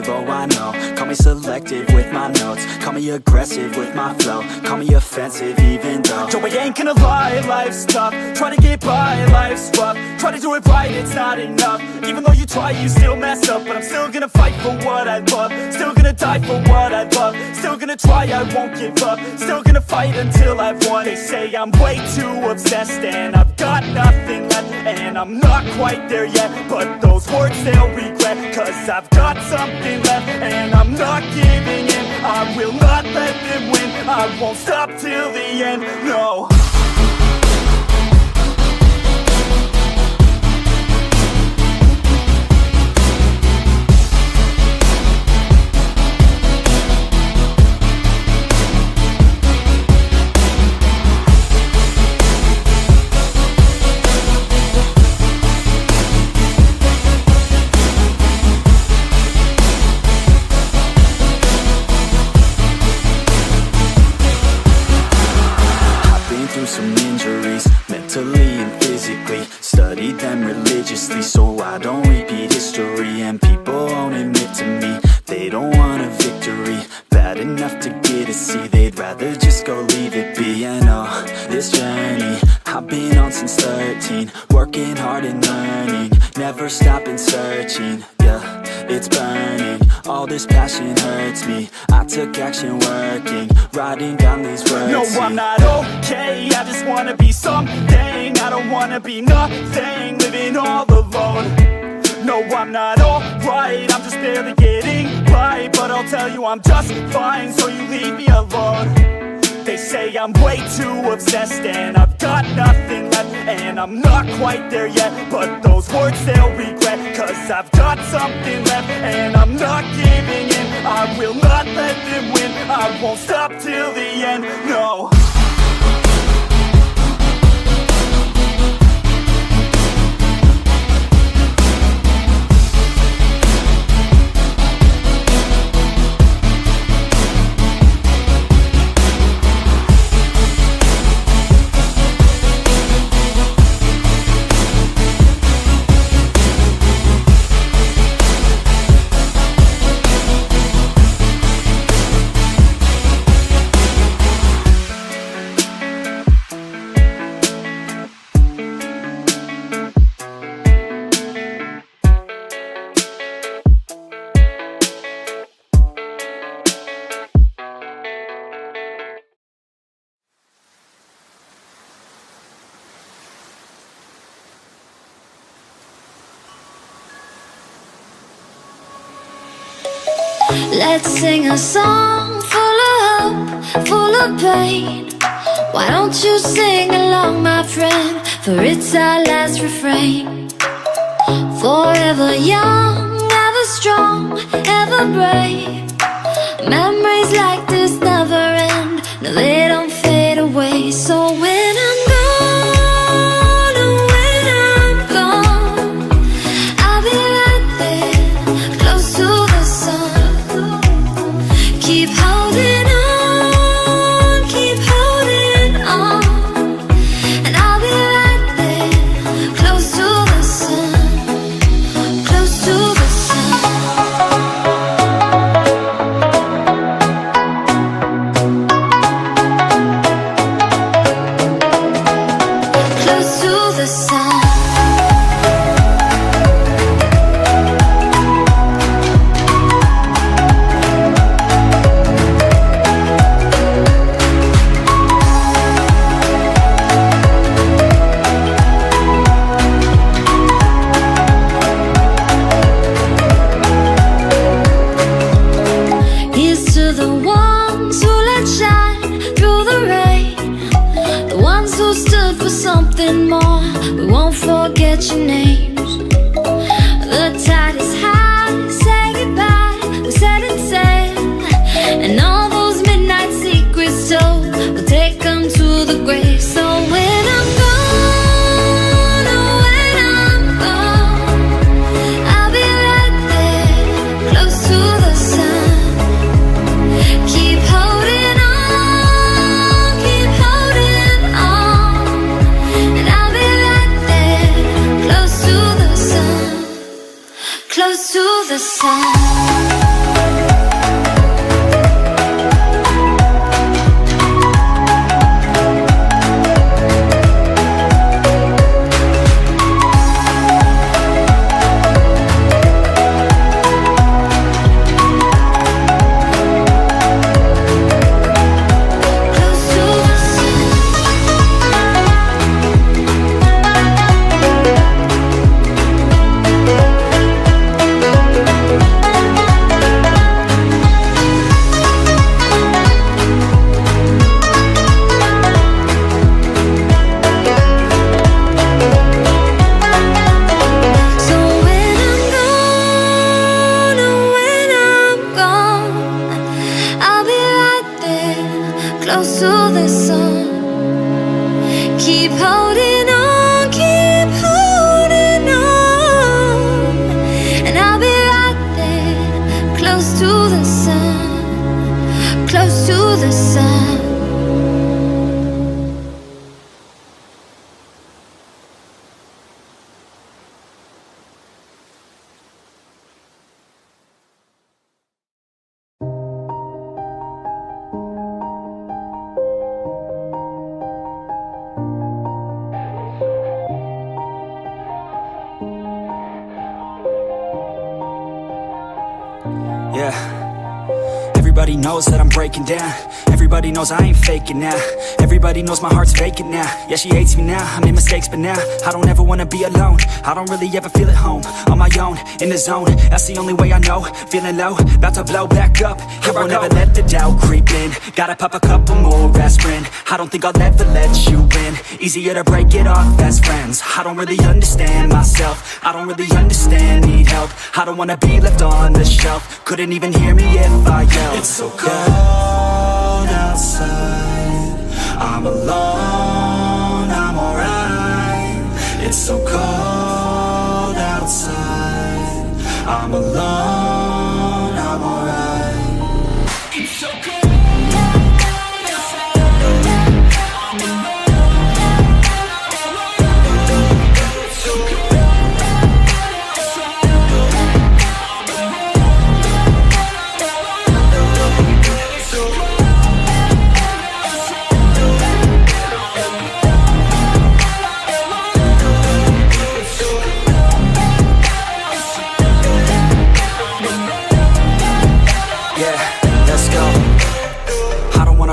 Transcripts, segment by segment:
perspective, oh I know. Call me selective with my notes, call me aggressive with my flow, call me offensive even though yo, I ain't gonna lie, life's tough. Try to get by, life's rough. Try to do it right, it's not enough. Even though you try, you still mess up. But I'm still gonna fight for what I love, still gonna die for what I love, still gonna try, I won't give up, still gonna fight until I've won. They say I'm way too obsessed and I've got nothing left, and I'm not quite there yet, but those words they'll regret, cause I've got something left and I'm not giving in. I will not let them win, I won't stop till the end, no. Some injuries, mentally and physically. Studied them religiously so I don't repeat history. And people won't admit to me they don't want a victory bad enough to get a C. They'd rather just go leave it be. And oh, this journey I've been on since 13, working hard and learning, never stopping searching. Yeah, it's burning, all this passion hurts me. I took action working, writing down these words. No, I'm not okay, I just wanna be something. I don't wanna be nothing, living all alone. No, I'm not alright, I'm just barely getting by. But I'll tell you I'm just fine, so you leave me alone. They say I'm way too obsessed and I've got nothing left, and I'm not quite there yet, but those words they'll regret, cause I've got something left and I'm not giving in. I will not let them win, I won't stop till the end, no. Let's sing a song full of hope, full of pain. Why don't you sing along, my friend, for it's our last refrain. Forever young, ever strong, ever brave. Memories like this never end, no they don't fade away. So when I'm gone, oh when I'm gone, I'll be right there, close to the sun. Keep holding on, keep holding on, and I'll be right there, close to the sun, close to the sun. Close to the sun. Here's to the ones who let shine through the rain, the ones who stood for something more. We won't forget your names. The tide is high, say goodbye, we set it sail, and all those midnight secrets told, we'll take them to the grave. So when I'm gone, oh when I'm gone, I'll be right there, close to the sun. Keep holding on, keep holding on, and I'll be right there, close the sun. Keep holding on, keep holding on, and I'll be right there, close to the sun, close to the sun. Yeah. Everybody knows that I'm breaking down. Everybody knows I ain't faking now. Everybody knows my heart's vacant now. Yeah, she hates me now, I made mistakes but now I don't ever wanna be alone. I don't really ever feel at home. On my own, in the zone, that's the only way I know. Feeling low, about to blow back up. Here I never let the doubt creep in. Gotta pop a couple more aspirin. I don't think I'll ever let you in. Easier to break it off best friends. I don't really understand myself. I don't really understand, need help. I don't wanna be left on the shelf. Couldn't even hear me if I yelled. It's so cold outside, I'm alone, I'm alright. It's so cold outside, I'm alone, I'm alright. It's so cold.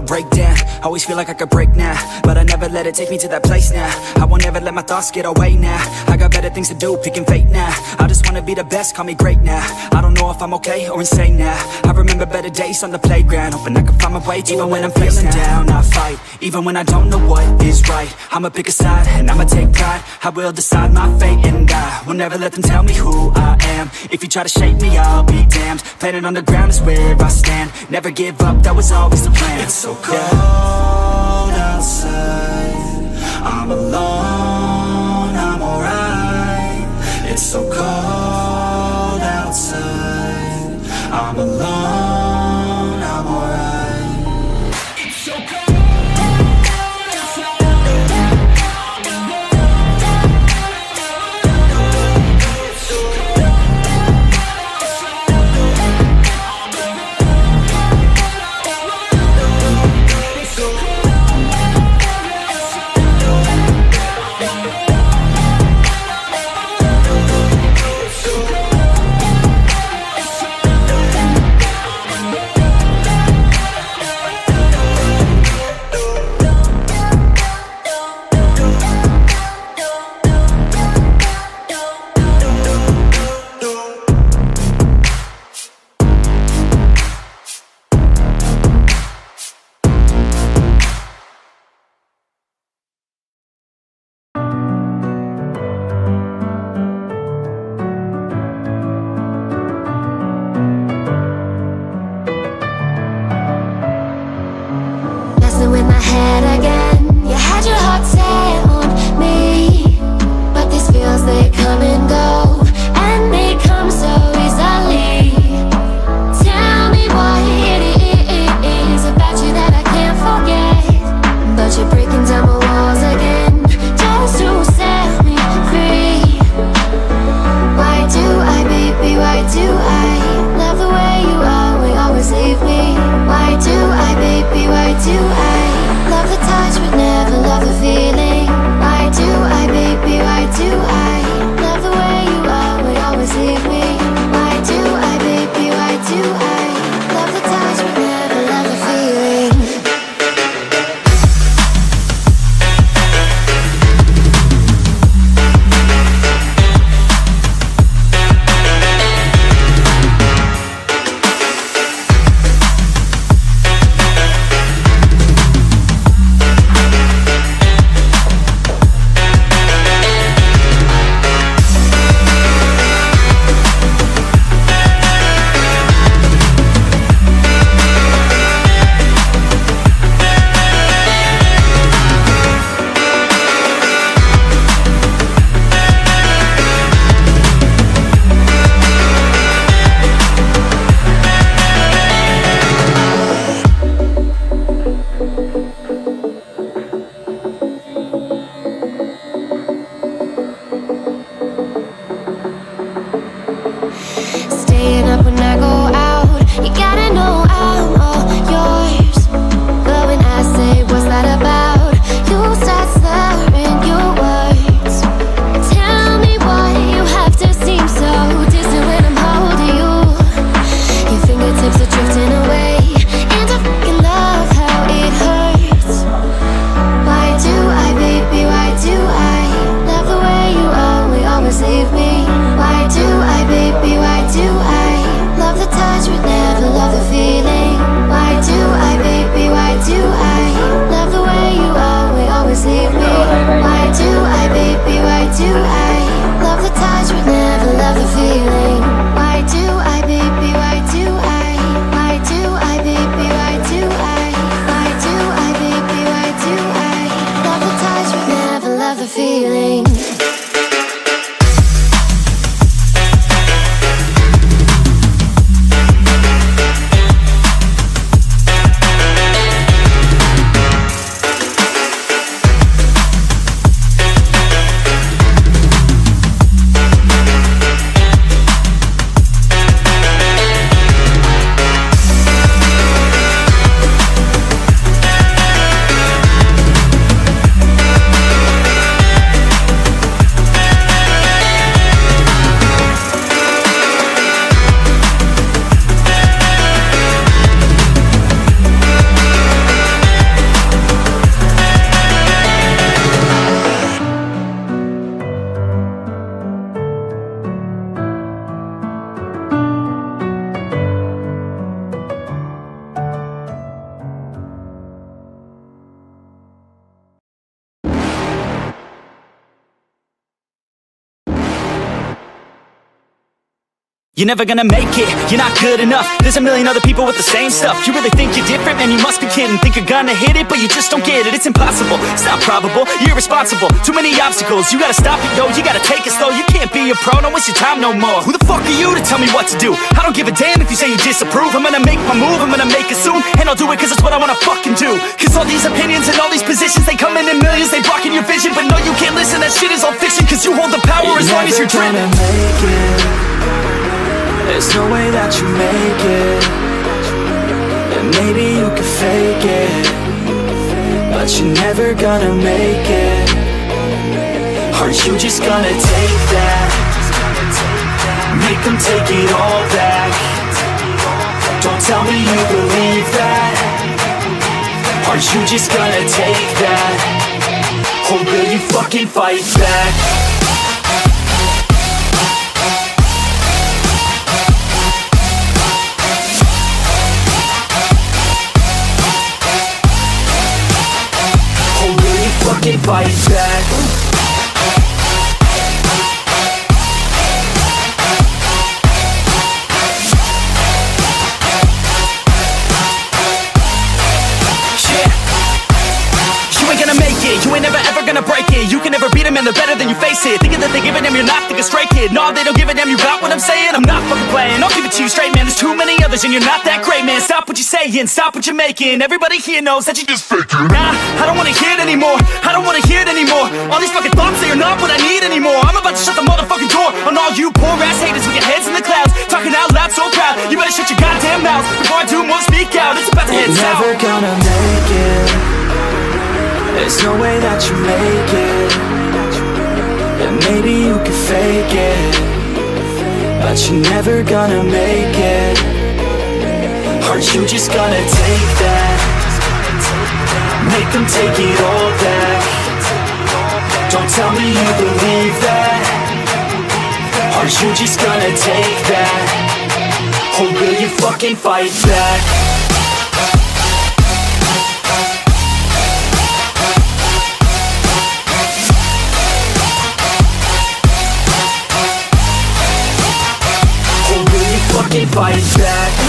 Break down, always feel like I could break now, but I never let it take me to that place now. I won't ever let my thoughts get away now. I got better things to do, picking fate now. I just wanna be the best, call me great now. I don't know if I'm okay or insane now. I remember better days on the playground, hoping I can find my way. Even when I'm feeling down, I fight. Even when I don't know what is right, I'ma pick a side and I'ma take pride. I will decide my fate and I will never let them tell me who I am. If you try to shape me, I'll be damned. Planet on the ground is where I stand. Never give up, that was always the plan. It's so cold outside, I'm alone, I'm alright. It's so cold outside, I'm alone, I'm alright. It's so cold. So feeling. You're never gonna make it, you're not good enough. There's a million other people with the same stuff. You really think you're different? Man, you must be kidding. Think you're gonna hit it, but you just don't get it. It's impossible, it's not probable, you're irresponsible. Too many obstacles, you gotta stop it, yo. You gotta take it slow, you can't be a pro. Don't waste your time no more. Who the fuck are you to tell me what to do? I don't give a damn if you say you disapprove. I'm gonna make my move, I'm gonna make it soon. And I'll do it cause it's what I wanna fucking do. Cause all these opinions and all these positions, they come in millions, they blocking your vision. But no, you can't listen, that shit is all fiction. Cause you hold the power as long as you're dreaming. There's no way that you make it. And maybe you can fake it, but you're never gonna make it. Aren't you just gonna take that? Make them take it all back. Don't tell me you believe that. Aren't you just gonna take that? Or will you fucking fight back? Fucking fight back. You ain't gonna make it, you ain't never ever gonna break it. You can never beat them and they're better than you face it. Thinking that they give a damn, you're not, think a straight kid. No, they don't give a damn, you got what I'm saying? I'm not fucking playing, I'll give it to you straight, man. There's too many others and you're not that great, man. Stop what you're saying, stop what you're making. Everybody here knows that you just faking. Nah, I don't wanna hear it anymore, I don't wanna hear it anymore. All these fucking thoughts, they are not what I need anymore. I'm about to shut the motherfucking door on all you poor ass haters with your heads in the clouds, talking out loud so proud. You better shut your goddamn mouth before I do more, speak out. It's about to head south. You're never gonna make it. There's no way that you make it. And maybe you can fake it, but you're never gonna make it. Aren't you just gonna take that? Make them take it all back. Don't tell me you believe that. Aren't you just gonna take that? Or will you fucking fight back? Fucking fight back.